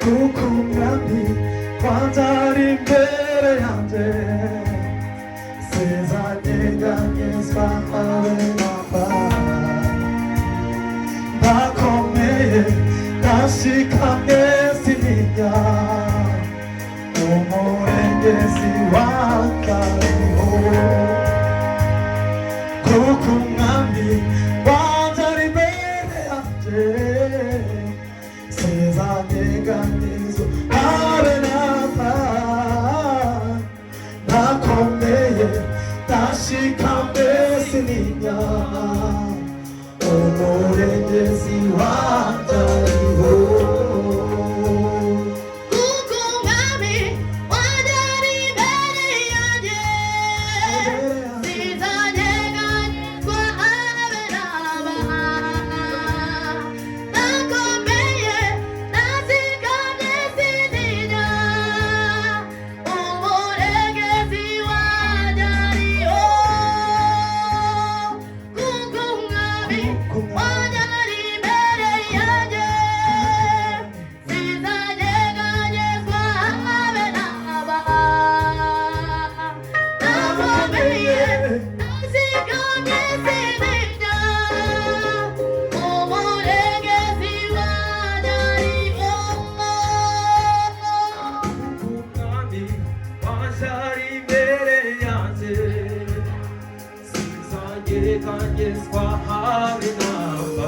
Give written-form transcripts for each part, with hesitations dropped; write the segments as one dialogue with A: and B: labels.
A: 궁금함이 관자리 이mbere yanjye sinzanyeganyezwa habe namba ndakomeye ndashikamye sintinya umurengezi wanjye ariho kuko umwami wanjye ari imbere yanjye sinzanyeganyezwa habe namba ndakomeye ndashikamye sintinya umurengezi wanjye ariho
B: Sinzanyeganyezwa habe namba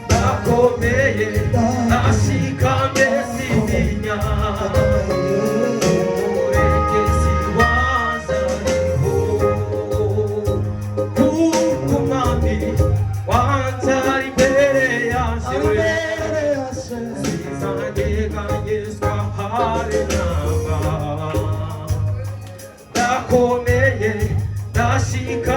B: ndakomeye ndashikamye sintinya umurengezi wanjye ariho kuko umwami wanjye ari imbere yanjye sinzanyeganyezwa habe namba ndakomeye ndashika